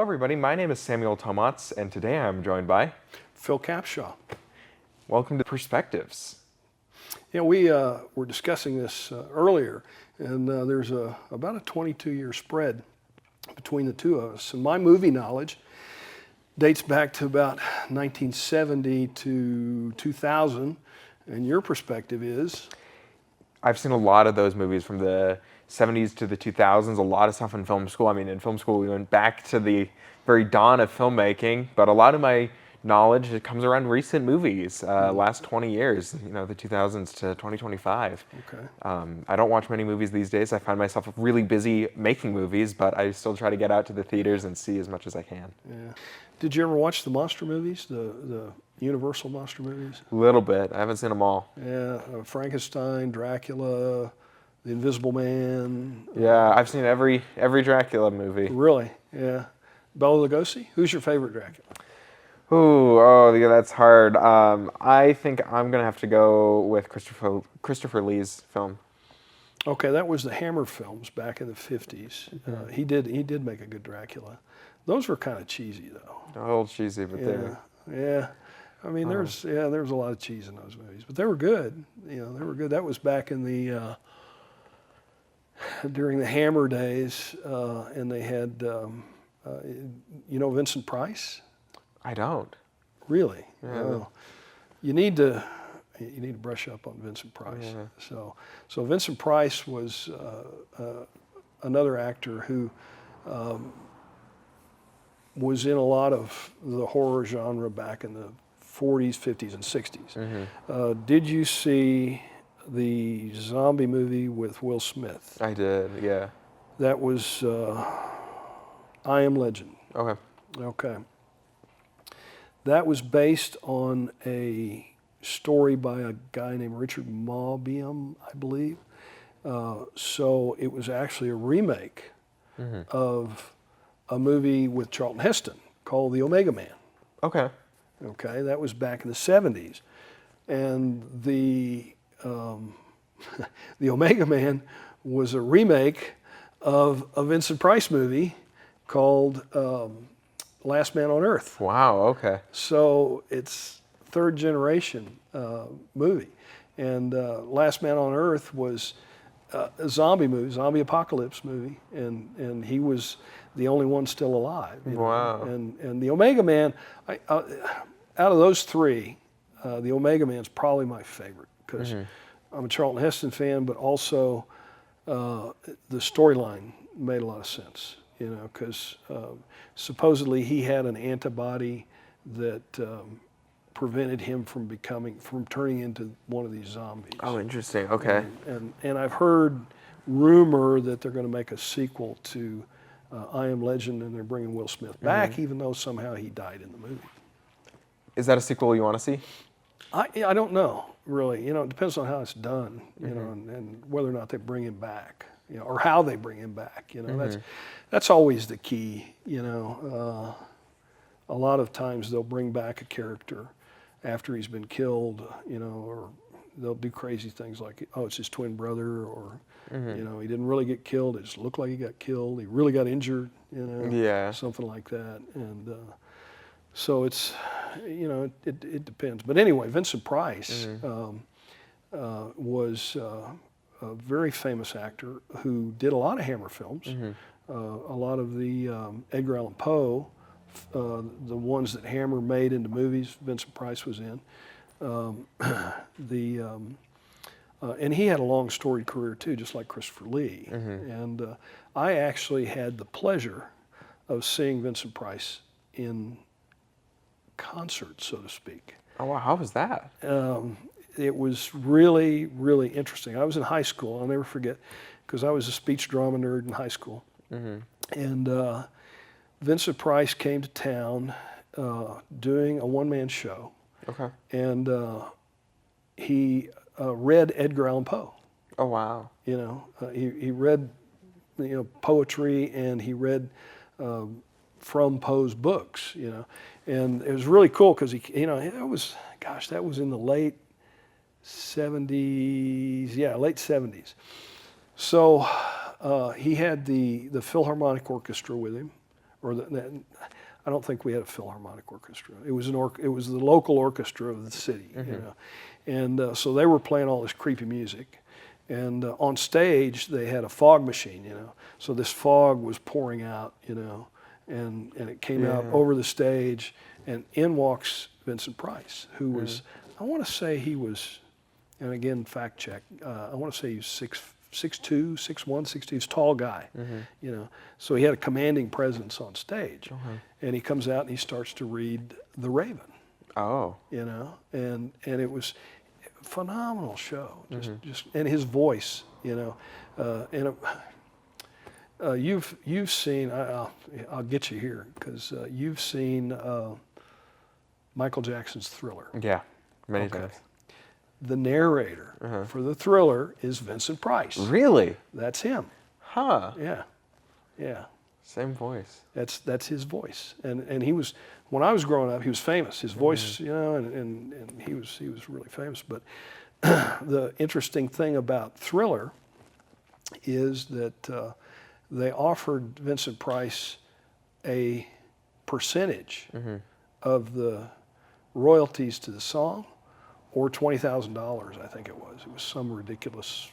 everybody. My name is Samuel Tomatz, and today I'm joined by Phil Capshaw. Welcome to Perspectives. Yeah, we were discussing this earlier, and there's about a 22-year spread between the two of us. And my movie knowledge dates back to about 1970 to 2000, and your perspective is? I've seen a lot of those movies from the 70s to the 2000s, a lot of stuff in film school. I mean, in film school, we went back to the very dawn of filmmaking, but a lot of my knowledge it comes around recent movies, last 20 years, you know, the 2000s to 2025. Okay. I don't watch many movies these days. I find myself really busy making movies, but I still try to get out to the theaters and see as much as I can. Yeah. Did you ever watch the monster movies, the Universal monster movies? A little bit. I haven't seen them all. Yeah, Frankenstein, Dracula, The Invisible Man. Yeah, I've seen every Dracula movie. Really? Yeah. Bela Lugosi? Who's your favorite Dracula? Ooh, oh, yeah, that's hard. I think I'm gonna have to go with Christopher Lee's film. Okay, that was the Hammer films back in the 50s. Mm-hmm. He did make a good Dracula. Those were kind of cheesy though. A little cheesy, but Yeah. I mean, there's a lot of cheese in those movies, but they were good. You know, they were good. That was back in the during the Hammer days, and they had, you know, Vincent Price. I don't. Really? Yeah. Well, you need to brush up on Vincent Price. Yeah. So Vincent Price was another actor who was in a lot of the horror genre back in the 40s, 50s, and 60s. Mm-hmm. Did you see the zombie movie with Will Smith? I did, yeah. That was I Am Legend. Okay. Okay. That was based on a story by a guy named Richard Mawbiam, I believe. So it was actually a remake of a movie with Charlton Heston called The Omega Man. Okay. Okay, that was back in the 70s. And the Omega Man was a remake of a Vincent Price movie called Last Man on Earth. Wow, okay. So it's third generation movie. And Last Man on Earth was a zombie movie, zombie apocalypse movie, and he was the only one still alive. You know? Wow. And the Omega Man, out of those three, the Omega Man's probably my favorite because I'm a Charlton Heston fan, but also the storyline made a lot of sense. You know, because supposedly he had an antibody that prevented him from turning into one of these zombies. Oh, interesting. Okay. And I've heard rumor that they're going to make a sequel to I Am Legend, and they're bringing Will Smith back, even though somehow he died in the movie. Is that a sequel you want to see? I don't know, really. You know, it depends on how it's done, you know, and whether or not they bring him back, you know, or how they bring him back. You know, that's always the key. You know, a lot of times they'll bring back a character after he's been killed, you know, or they'll do crazy things like, oh, it's his twin brother, or you know, he didn't really get killed. It just looked like he got killed. He really got injured, you know, something like that. And so it's, you know, it depends. But anyway, Vincent Price was a very famous actor who did a lot of Hammer films, a lot of the Edgar Allan Poe, the ones that Hammer made into movies, Vincent Price was in. And he had a long storied career too, just like Christopher Lee. And I actually had the pleasure of seeing Vincent Price in concert, so to speak. Oh, wow. How was that? It was really, really interesting. I was in high school, I'll never forget, because I was a speech drama nerd in high school. And Vincent Price came to town doing a one-man show. Okay. And he read Edgar Allan Poe. Oh, wow. You know, he read, you know, poetry, and he read from Poe's books, you know. And it was really cool because he, you know, that was in the late 70s, late 70s. So he had the Philharmonic Orchestra with him, I don't think we had a Philharmonic orchestra. It was it was the local orchestra of the city, you know, and so they were playing all this creepy music, and on stage they had a fog machine, you know, so this fog was pouring out, you know, and it came out over the stage, and in walks Vincent Price, who was, I want to say he was, and again fact check, I want to say he was 6'2", 6'1", 6'2", he's a tall guy, you know. So he had a commanding presence on stage, and he comes out and he starts to read The Raven. Oh, you know, and it was a phenomenal show, just and his voice, you know, and you've seen, I'll get you here because you've seen Michael Jackson's Thriller. Yeah, many times. The narrator for the Thriller is Vincent Price. Really? That's him. Huh. Yeah, yeah. Same voice. That's his voice, and he was, when I was growing up, he was famous. His voice, you know, and he was really famous. But the interesting thing about Thriller is that they offered Vincent Price a percentage of the royalties to the song, or $20,000, I think it was. It was some ridiculous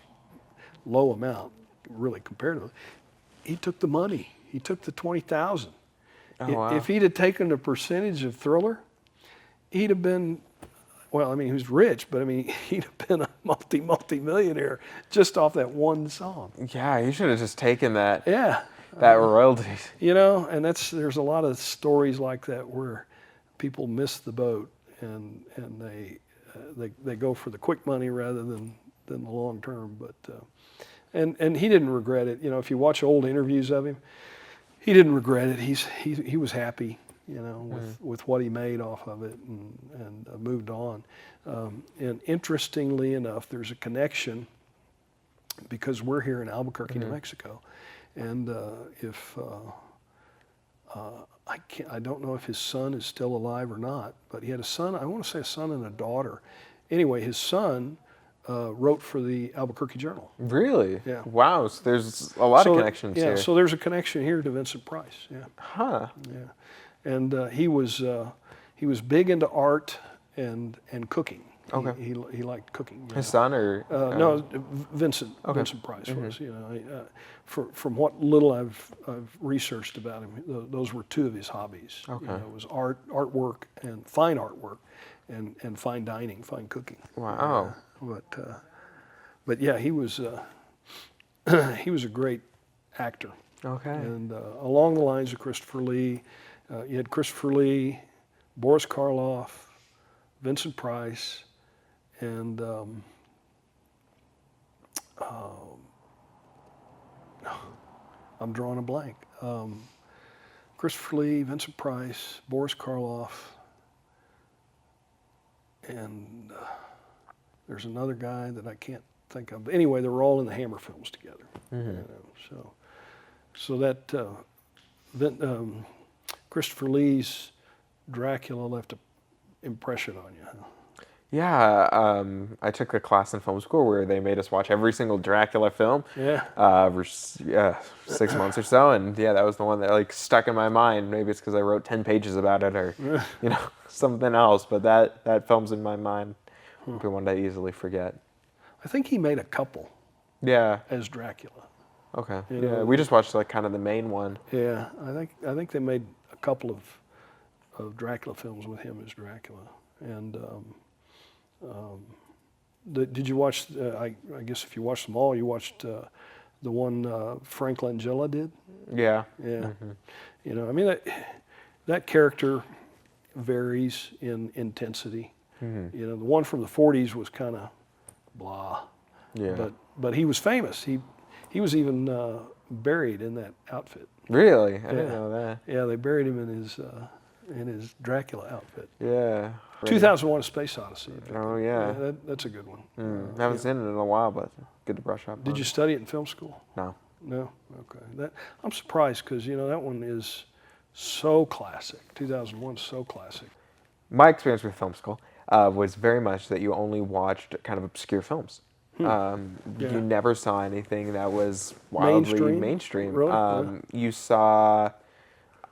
low amount, really, compared to it. He took the money. He took the $20,000. Oh, wow. If he'd have taken a percentage of Thriller, he'd have been, well, I mean, he was rich, but I mean, he'd have been a multi-millionaire just off that one song. Yeah, you should have just taken that. Yeah. That royalties. You know, and there's a lot of stories like that where people miss the boat and they go for the quick money rather than the long term. But and he didn't regret it. You know, if you watch old interviews of him, he didn't regret it. He was happy, you know, with what he made off of it, and moved on. And interestingly enough, there's a connection because we're here in Albuquerque, New Mexico, and I don't know if his son is still alive or not, but he had a son, I want to say a son and a daughter. Anyway, his son wrote for the Albuquerque Journal. Really? Yeah. Wow, so there's a lot of connections here. Yeah, so there's a connection here to Vincent Price, yeah. Huh. Yeah. And he was big into art and cooking. Okay. He liked cooking. His son or? No, Vincent Price was, you know. From what little I've researched about him, those were two of his hobbies. Okay. You know, it was artwork and fine artwork, and fine dining, fine cooking. Wow. But yeah, he was a great actor. Okay. And along the lines of Christopher Lee, you had Christopher Lee, Boris Karloff, Vincent Price, and I'm drawing a blank. Christopher Lee, Vincent Price, Boris Karloff, and there's another guy that I can't think of. But anyway, they were all in the Hammer films together. You know, so that Christopher Lee's Dracula left an impression on you. Huh? Yeah, I took a class in film school where they made us watch every single Dracula film. Yeah. For 6 months or so, and yeah, that was the one that like stuck in my mind. Maybe it's because I wrote 10 pages about it, or you know, something else. But that film's in my mind. Be one to easily forget. I think he made a couple. Yeah. As Dracula. Okay. You know, we just watched like kind of the main one. Yeah, I think they made a couple of Dracula films with him as Dracula, and. Did you watch? I guess if you watched them all, you watched the one Frank Langella did. Yeah. Yeah. You know, I mean that character varies in intensity. You know, the one from the '40s was kind of blah. Yeah. But he was famous. He was even buried in that outfit. Really? I didn't know that. Yeah, they buried him in his Dracula outfit. Yeah. 2001: A Space Odyssey. Oh yeah. That's a good one. I haven't seen it in a while, but good to brush up. Did you study it in film school? No. No. Okay. I'm surprised because you know that one is so classic. 2001 is so classic. My experience with film school was very much that you only watched kind of obscure films. You never saw anything that was wildly mainstream. Really? You saw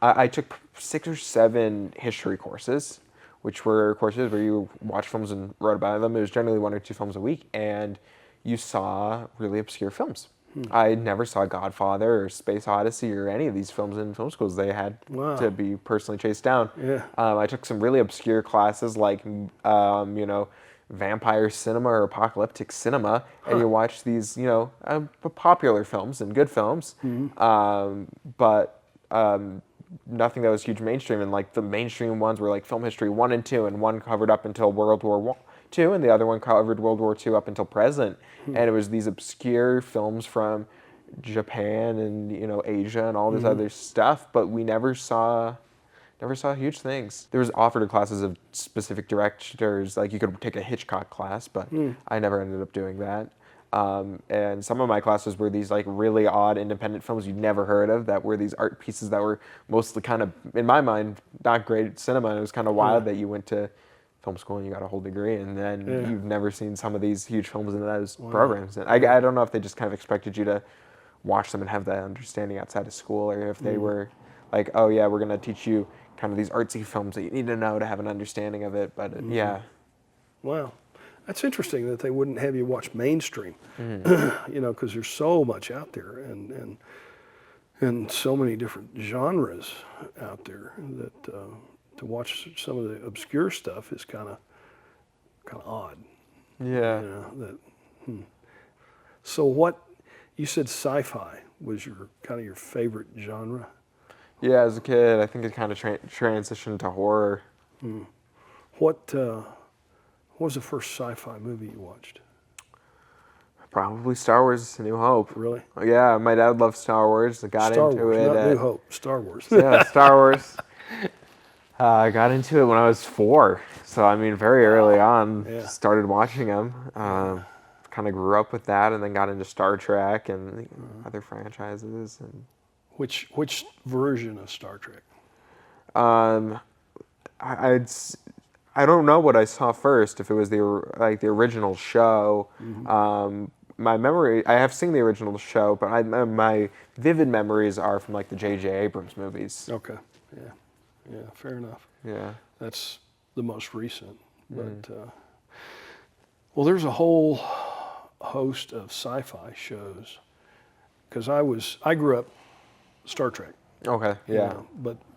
I took 6 or 7 history courses, which were courses where you watch films and wrote about them. It was generally 1 or 2 films a week, and you saw really obscure films. I never saw Godfather or Space Odyssey or any of these films in film schools. They had to be personally chased down. Yeah. I took some really obscure classes like, vampire cinema or apocalyptic cinema, and you watch these, popular films and good films, but nothing that was huge mainstream. And like the mainstream ones were like Film History 1 and 2, and one covered up until World War II, and the other one covered World War II up until present. And it was these obscure films from Japan and Asia and all this other stuff, but we never saw huge things. There was offered classes of specific directors, like you could take a Hitchcock class, but I never ended up doing that. And some of my classes were these like really odd independent films you'd never heard of, that were these art pieces that were mostly kind of, in my mind, not great cinema. And it was kind of wild that you went to film school and you got a whole degree, and then you've never seen some of these huge films in those programs. And I don't know if they just kind of expected you to watch them and have that understanding outside of school, or if they were like, oh yeah, we're going to teach you kind of these artsy films that you need to know to have an understanding of it. But yeah. Wow. That's interesting that they wouldn't have you watch mainstream, because there's so much out there and so many different genres out there that to watch some of the obscure stuff is kind of odd. Yeah. So what, you said sci-fi was your favorite genre? Yeah, as a kid, I think it kind of transitioned to horror. What was the first sci-fi movie you watched? Probably Star Wars: A New Hope. Really? Yeah, my dad loved Star Wars. I got Star into Wars, it. not New Hope. Star Wars. Yeah, Star Wars. I got into it when I was 4, so I mean, very early on. Yeah. Started watching them. Kind of grew up with that, and then got into Star Trek and other franchises. And Which version of Star Trek? I don't know what I saw first. If it was the original show. My memory, I have seen the original show, but my vivid memories are from like the J.J. Abrams movies. Okay. Yeah, fair enough. Yeah. That's the most recent. But well, there's a whole host of sci-fi shows, because I grew up Star Trek. Okay. Yeah.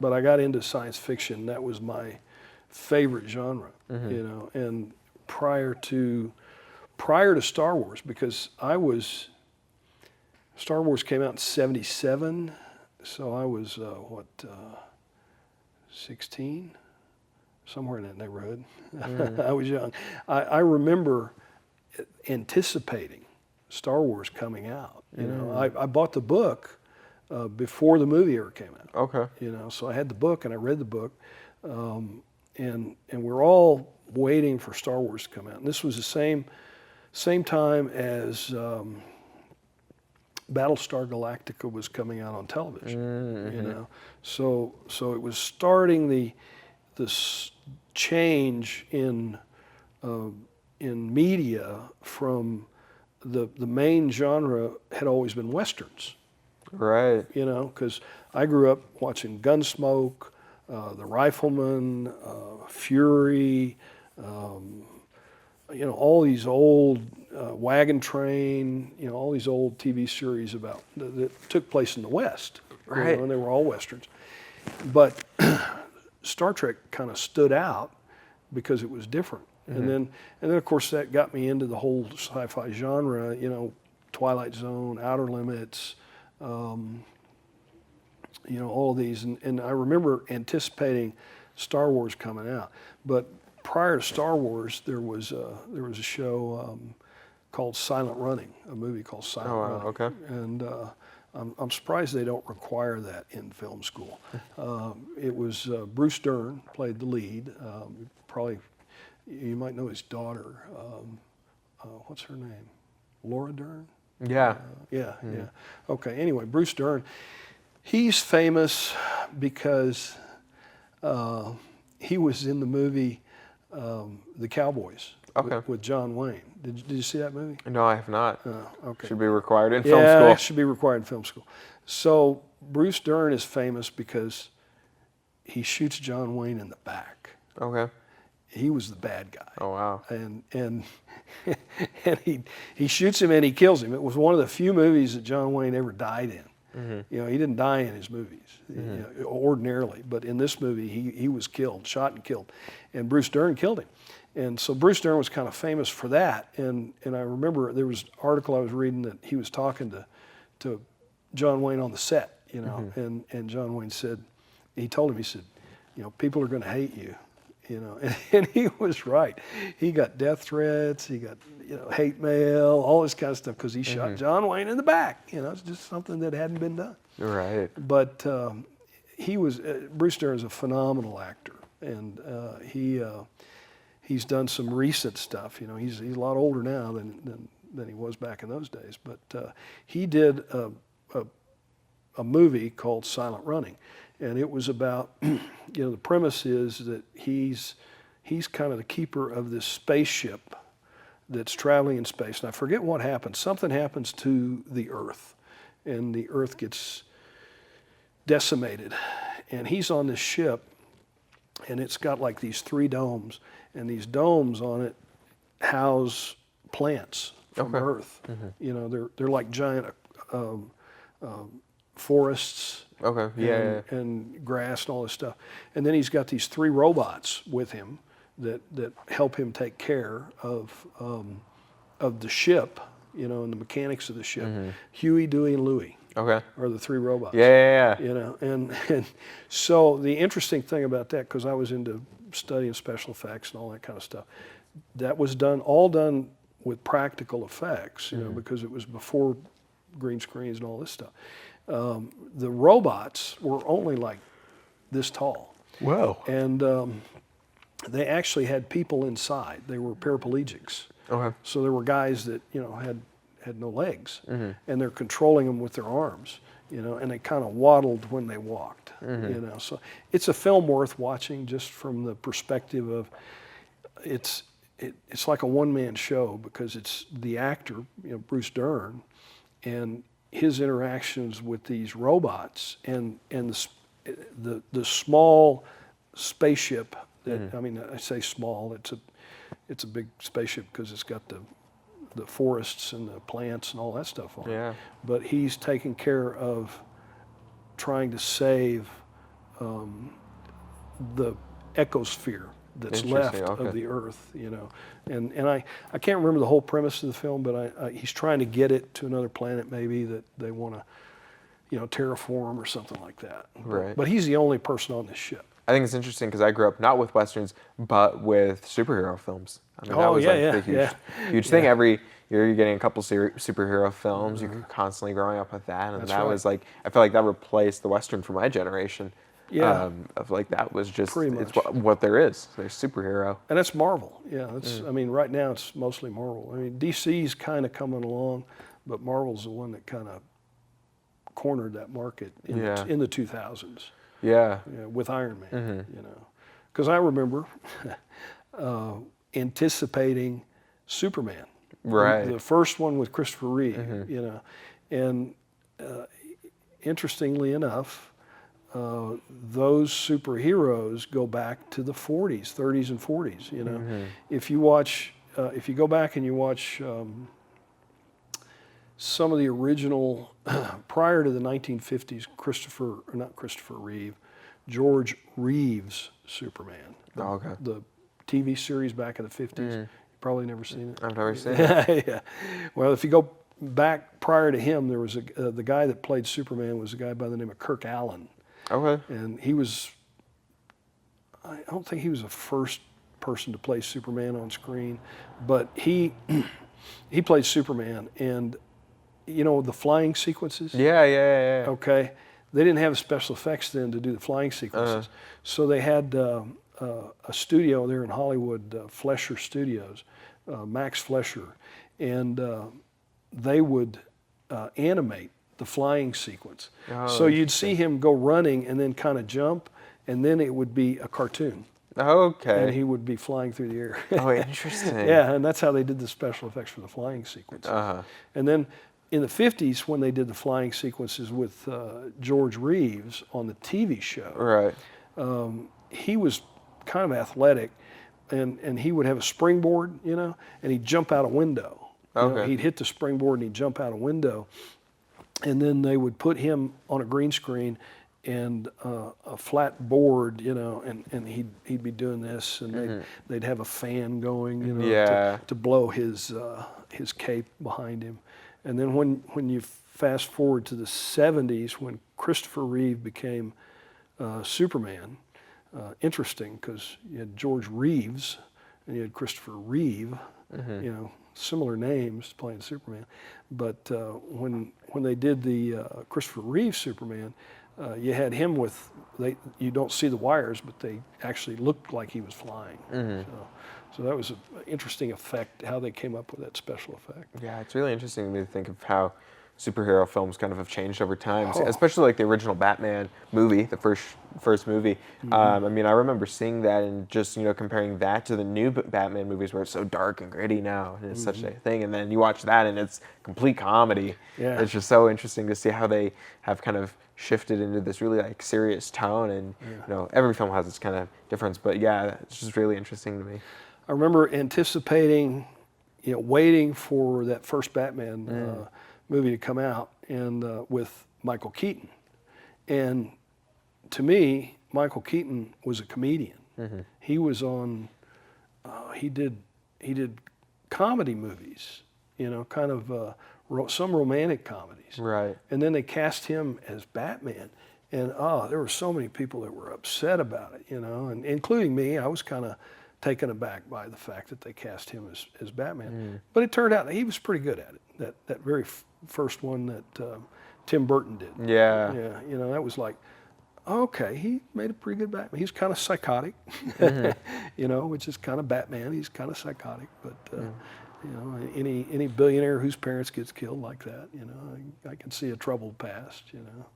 But I got into science fiction. That was my favorite genre. And prior to Star Wars, because Star Wars came out in '77, so I was 16, somewhere in that neighborhood. I was young. I remember anticipating Star Wars coming out. I bought the book before the movie ever came out. Okay. So I had the book and I read the book, and we're all waiting for Star Wars to come out. And this was the same time as Battlestar Galactica was coming out on television. So it was starting this change in media from the main genre had always been Westerns. Right. Because I grew up watching Gunsmoke, The Rifleman, Fury, all these old Wagon Train, all these old TV series that took place in the West. Right. And they were all Westerns. But Star Trek kind of stood out because it was different. And then of course that got me into the whole sci-fi genre, Twilight Zone, Outer Limits, all of these. And I remember anticipating Star Wars coming out. But prior to Star Wars, there was a show called Silent Running, a movie called Silent Running. Okay. And I'm surprised they don't require that in film school. It was Bruce Dern played the lead. Probably you might know his daughter. What's her name? Laura Dern? Yeah. Yeah. Okay. Anyway, Bruce Dern. He's famous because he was in the movie The Cowboys. Okay. With John Wayne. Did you see that movie? No, I have not. Okay. Should be required in film school. Yeah, it should be required in film school. So Bruce Dern is famous because he shoots John Wayne in the back. Okay. He was the bad guy. Oh wow. And and he shoots him and he kills him. It was one of the few movies that John Wayne ever died in. You know, he didn't die in his movies you know, ordinarily, but in this movie he was killed, shot and killed, and Bruce Dern killed him. And so Bruce Dern was kind of famous for that. And I remember there was an article I was reading that he was talking to John Wayne on the set, you know, and John Wayne said, he told him, he said, you know, people are going to hate you. You know, and he was right. He got death threats. He got, you know, hate mail, all this kind of stuff because he shot John Wayne in the back. You know, it's just something that hadn't been done. Right. But he was Bruce Dern is a phenomenal actor, and he's done some recent stuff. You know, he's a lot older now than he was back in those days. But he did a movie called Silent Running. And it was about, you know, the premise is that he's kind of the keeper of this spaceship that's traveling in space. And I forget what happens. Something happens to the Earth, and the Earth gets decimated. And he's on this ship, and it's got like these 3 domes, and these domes on it house plants from Earth. You know, they're like giant forests. Okay. And grass and all this stuff. And then he's got these 3 robots with him that help him take care of the ship, you know, and the mechanics of the ship. Huey, Dewey, and Louie. Okay. Are the 3 robots. Yeah. You know, and so the interesting thing about that, because I was into studying special effects and all that kind of stuff, that was all done with practical effects, you know, because it was before green screens and all this stuff. The robots were only like this tall. Wow. And they actually had people inside. They were paraplegics. Okay. So there were guys that, you know, had no legs, and they're controlling them with their arms, you know, and they kind of waddled when they walked, you know. So it's a film worth watching just from the perspective of it's like a one-man show because it's the actor, you know, Bruce Dern, and his interactions with these robots and the small spaceship that, I mean, I say small, it's a big spaceship because it's got the forests and the plants and all that stuff on it. But he's taking care of trying to save the ecosphere that's left of the Earth, you know. And I can't remember the whole premise of the film, but he's trying to get it to another planet maybe that they want to, you know, terraform or something like that. Right. But he's the only person on this ship. I think it's interesting because I grew up not with Westerns, but with superhero films. I mean, that was a huge thing. Every year you're getting a couple superhero films. You're constantly growing up with that. And that was like, I feel like that replaced the Western for my generation. Of like that was just it's what there is. There's superhero, and that's Marvel. I mean, right now it's mostly Marvel. I mean, DC's kind of coming along, but Marvel's the one that kind of cornered that market in the 2000s. With Iron Man. You know, because I remember anticipating Superman. Right. The first one with Christopher Reeve. You know, and interestingly enough. Those superheroes go back to the 40s, 30s, and 40s. You know, if you watch, if you go back and you watch some of the original prior to the 1950s, George Reeves Superman. The TV series back in the 50s. You've probably never seen it. I've never seen it. Well, if you go back prior to him, there was the guy that played Superman was a guy by the name of Kirk Alyn. And he was, I don't think he was the first person to play Superman on screen, but he played Superman, and you know the flying sequences? Okay. They didn't have special effects then to do the flying sequences. So they had a studio there in Hollywood, Flesher Studios, Max Flesher, and they would animate the flying sequence. So you'd see him go running and then kind of jump, and then it would be a cartoon. And he would be flying through the air. Interesting. And that's how they did the special effects for the flying sequence. And then in the 50s, when they did the flying sequences with George Reeves on the TV show, he was kind of athletic, and he would have a springboard, and he'd jump out a window. Okay. He'd hit the springboard and he'd jump out a window, and then they would put him on a green screen and a flat board, and he'd be doing this, and they'd have a fan going, to blow his cape behind him. And then when you fast forward to the 70s, when Christopher Reeve became Superman, interesting because you had George Reeves and you had Christopher Reeve, similar names playing Superman. But when they did the Christopher Reeve Superman, you had him with, you don't see the wires, but they actually looked like he was flying. So that was an interesting effect, how they came up with that special effect. Yeah, it's really interesting to me to think of how superhero films kind of have changed over time, especially like the original Batman movie, the first movie. I mean, I remember seeing that and just, comparing that to the new Batman movies where it's so dark and gritty now, and it's such a thing. And then you watch that and it's complete comedy. Yeah. It's just so interesting to see how they have kind of shifted into this really like serious tone. And, every film has its kind of difference, but yeah, it's just really interesting to me. I remember anticipating, waiting for that first Batman movie to come out, and with Michael Keaton. And to me, Michael Keaton was a comedian. He was on, he did comedy movies, kind of some romantic comedies. Right. And then they cast him as Batman. And there were so many people that were upset about it, and including me. I was kind of taken aback by the fact that they cast him as Batman. But it turned out that he was pretty good at it. That very first one that Tim Burton did. Yeah. Yeah, that was like, okay, he made a pretty good Batman. He's kind of psychotic, which is kind of Batman. He's kind of psychotic, but any billionaire whose parents gets killed like that, I can see a troubled past,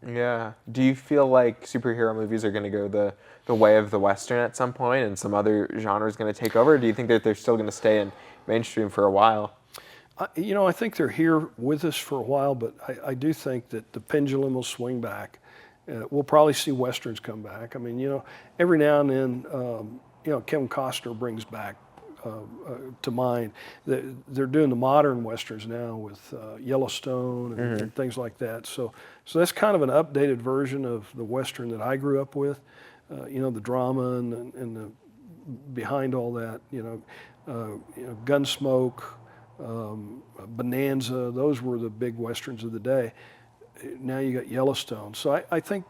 Yeah. Do you feel like superhero movies are going to go the way of the Western at some point and some other genre is going to take over? Or do you think that they're still going to stay in mainstream for a while? I think they're here with us for a while, but I do think that the pendulum will swing back. We'll probably see Westerns come back. I mean, every now and then, Kevin Costner brings back to mind. They're doing the modern Westerns now with Yellowstone and things like that. So that's kind of an updated version of the Western that I grew up with. The drama and the behind all that. Gunsmoke, Bonanza. Those were the big Westerns of the day. Now you got Yellowstone. So I think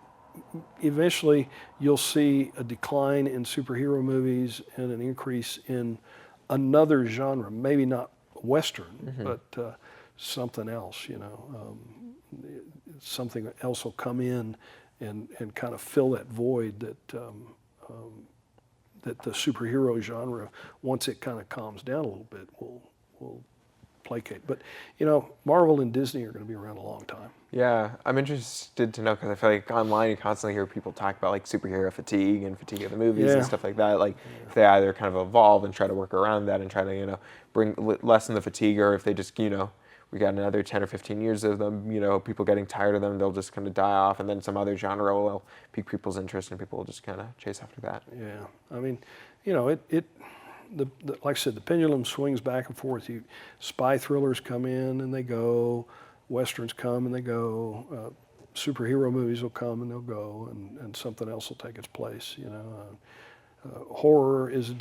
eventually you'll see a decline in superhero movies and an increase in another genre, maybe not Western, but something else, something else will come in and kind of fill that void that the superhero genre, once it kind of calms down a little bit, will placate. But, Marvel and Disney are going to be around a long time. Yeah, I'm interested to know because I feel like online you constantly hear people talk about like superhero fatigue and fatigue of the movies and stuff like that. Like if they either kind of evolve and try to work around that and try to bring lessen the fatigue, or if they just we got another 10 or 15 years of them, people getting tired of them, they'll just kind of die off, and then some other genre will pique people's interest and people will just kind of chase after that. Yeah, I mean, like I said, the pendulum swings back and forth. Spy thrillers come in and they go. Westerns come and they go. Superhero movies will come and they'll go, and something else will take its place. Horror is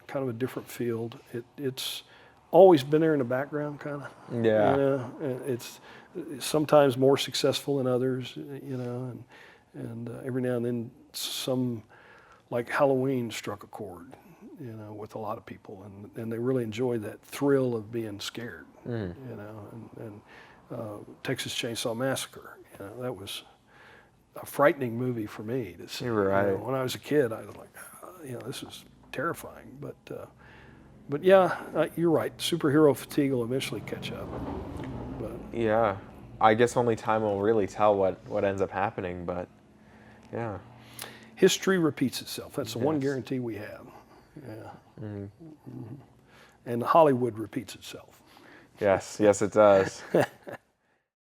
kind of a different field. It's always been there in the background, kind of. Yeah. It's sometimes more successful than others. And every now and then some, like Halloween, struck a chord. With a lot of people, and they really enjoy that thrill of being scared. And Texas Chainsaw Massacre, that was a frightening movie for me to see. Right. When I was a kid, I was like, this is terrifying. But yeah, you're right. Superhero fatigue will eventually catch up. But yeah, I guess only time will really tell what ends up happening. But yeah, history repeats itself. That's the one guarantee we have. Yeah. And Hollywood repeats itself. Yes, it does.